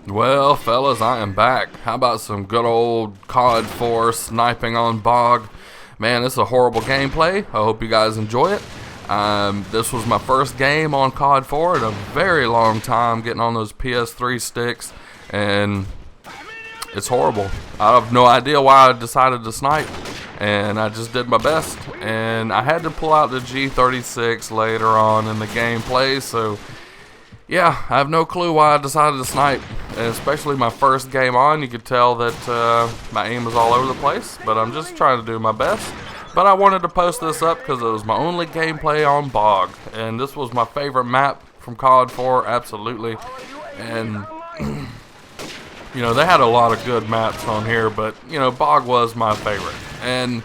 Well, fellas, I am back. How about some good old COD 4 sniping on Bog? Man, this is a horrible gameplay. I hope you guys enjoy it. This was my first game on COD 4 in a very long time, getting on those PS3 sticks, and it's horrible. I have no idea why I decided to snipe, and I just did my best, and I had to pull out the G36 later on in the gameplay, so yeah, I have no clue why I decided to snipe, and especially my first game on, you could tell that my aim was all over the place, but I'm just trying to do my best. But I wanted to post this up because it was my only gameplay on Bog, and this was my favorite map from COD 4, absolutely. And you know, they had a lot of good maps on here, but you know, Bog was my favorite. And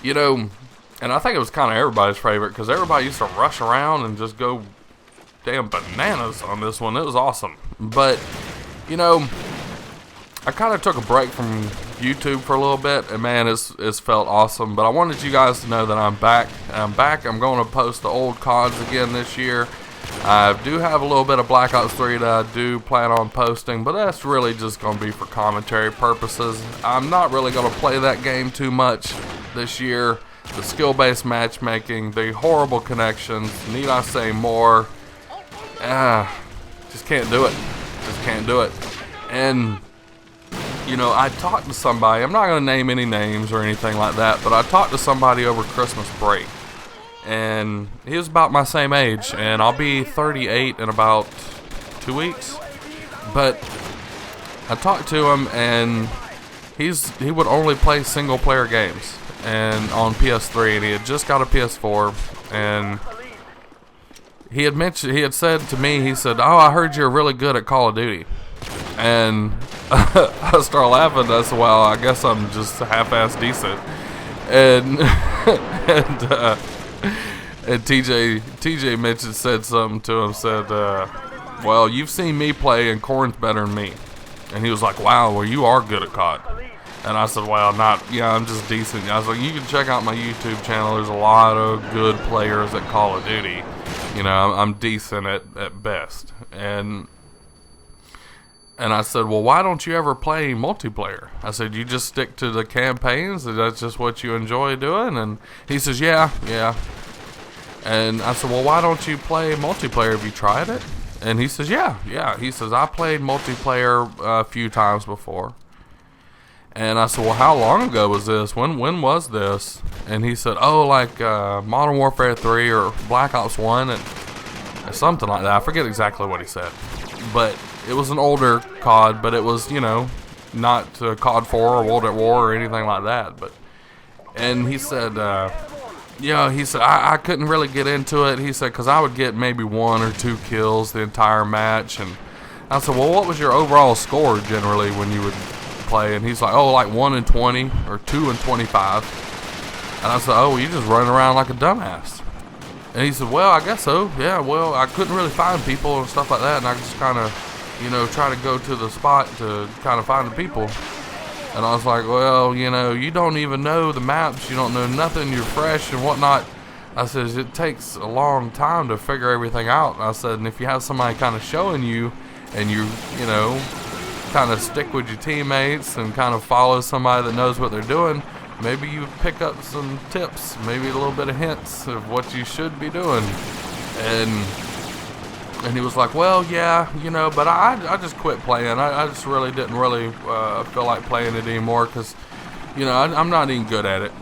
you know, and I think it was kind of everybody's favorite because everybody used to rush around and just go damn bananas on this one. It was awesome. But you know, I kind of took a break from YouTube for a little bit, and man, it's felt awesome. But I wanted you guys to know that I'm back. I'm going to post the old CODs again this year. I do have a little bit of Black Ops 3 that I do plan on posting, but that's really just going to be for commentary purposes. I'm not really going to play that game too much this year. The skill-based matchmaking, the horrible connections, need I say more? Just can't do it. Just can't do it. And you know, I talked to somebody, I'm not going to name any names or anything like that, but I talked to somebody over Christmas break, and he was about my same age, and I'll be 38 in about 2 weeks, but I talked to him, and he would only play single player games, and on PS3, and he had just got a PS4, and he had said to me, he said, "Oh, I heard you're really good at Call of Duty." And I started laughing. I said, "Well, I guess I'm just half-ass decent." And and TJ mentioned, said something to him, said, "Well, you've seen me play, and Corn's better than me." And he was like, "Wow, well, you are good at COD." And I said, "Well, I'm just decent." I was like, "You can check out my YouTube channel. There's a lot of good players at Call of Duty. You know, I'm decent at best." And I said, "Well, why don't you ever play multiplayer?" I said, "You just stick to the campaigns, and that's just what you enjoy doing?" And he says, yeah. And I said, "Well, why don't you play multiplayer? Have you tried it?" And he says, yeah. He says, "I played multiplayer a few times before." And I said, "Well, how long ago was this? When was this?" And he said, "Oh, like Modern Warfare 3 or Black Ops 1, and something like that." I forget exactly what he said, but it was an older COD, but it was, you know, not COD 4 or World at War or anything like that. And he said, he said, I couldn't really get into it. He said, because I would get maybe 1 or 2 kills the entire match. And I said, "Well, what was your overall score generally when you would play?" And he's like, "Oh, like 1 in 20 or 2 in 25. And I said, "Oh, well, you just run around like a dumbass." And he said, "Well, I guess so. Yeah, well, I couldn't really find people and stuff like that, and I just kind of, you know, try to go to the spot to kind of find the people." And I was like, "Well, you know, you don't even know the maps. You don't know nothing. You're fresh and whatnot." I said, "It takes a long time to figure everything out." And I said, "And if you have somebody kind of showing you, and you know, kind of stick with your teammates and kind of follow somebody that knows what they're doing, maybe you pick up some tips, maybe a little bit of hints of what you should be doing." And he was like, "Well, yeah, you know, but I just quit playing. I just really didn't feel like playing it anymore because, you know, I'm not even good at it."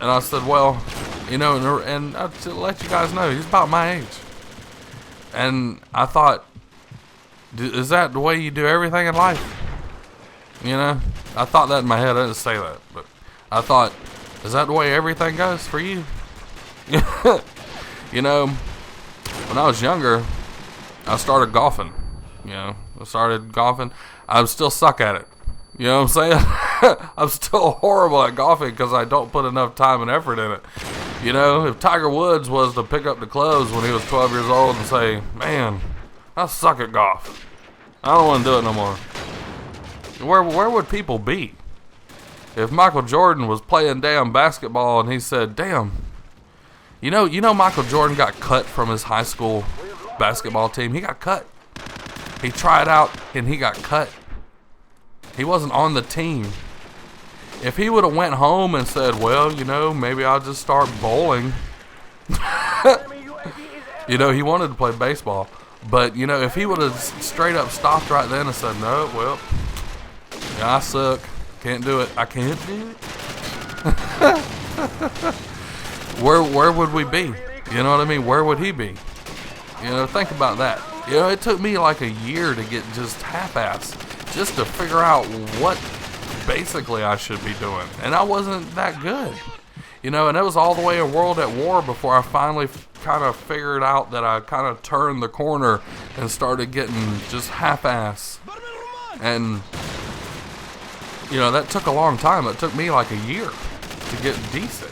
And I said, "Well, you know," and to let you guys know, he's about my age. And I thought, is that the way you do everything in life? You know, I thought that in my head. I didn't say that, but I thought, is that the way everything goes for you? You know, when I was younger, I started golfing. You know, I still suck at it. You know what I'm saying? I'm still horrible at golfing because I don't put enough time and effort in it. You know, if Tiger Woods was to pick up the clubs when he was 12 years old and say, "Man, I suck at golf. I don't want to do it no more," where would people be? If Michael Jordan was playing damn basketball and he said, "Damn, You know Michael Jordan got cut from his high school basketball team. He got cut. He tried out and he got cut. He wasn't on the team. If he would have went home and said, well, maybe I'll just start bowling. He wanted to play baseball. But, if he would have straight up stopped right then and said, no, well, I suck. Can't do it. I can't do it. Where would we be? You know what I mean? Where would he be? Think about that. It took me like a year to get just half-ass, just to figure out what basically I should be doing. And I wasn't that good. And it was all the way in World at War before I finally kind of figured out that I kind of turned the corner and started getting just half-ass. And, that took a long time. It took me like a year to get decent.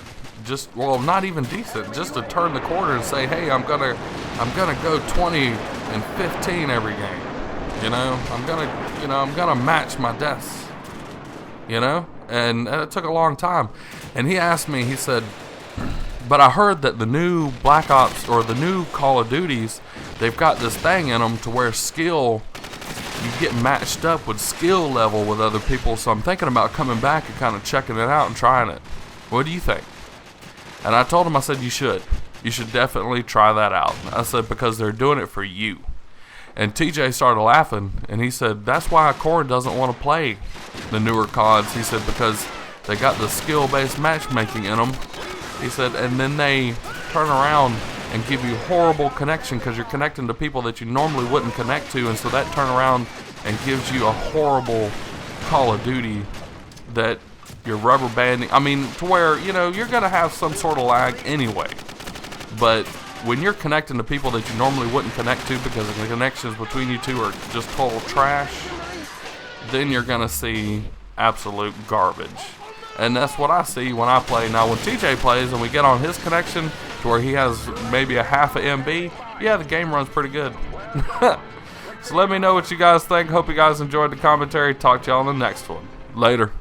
Not even decent, just to turn the corner and say, hey, I'm gonna go 20 and 15 every game. I'm gonna match my deaths. And it took a long time. And he asked me, he said, but I heard that the new Black Ops or the new Call of Duties, they've got this thing in them to where skill, you get matched up with skill level with other people. So I'm thinking about coming back and kind of checking it out and trying it. What do you think? And I told him, I said, you should definitely try that out. I said, because they're doing it for you. And TJ started laughing, and he said, that's why Corn doesn't want to play the newer CODs. He said, because they got the skill-based matchmaking in them. He said, and then they turn around and give you horrible connection because you're connecting to people that you normally wouldn't connect to, and so that turn around and gives you a horrible Call of Duty that you're rubber banding. I mean, to where, you're going to have some sort of lag anyway. But when you're connecting to people that you normally wouldn't connect to because the connections between you two are just total trash, then you're going to see absolute garbage. And that's what I see when I play. Now, when TJ plays and we get on his connection to where he has maybe a half a MB, yeah, the game runs pretty good. So let me know what you guys think. Hope you guys enjoyed the commentary. Talk to y'all on the next one. Later.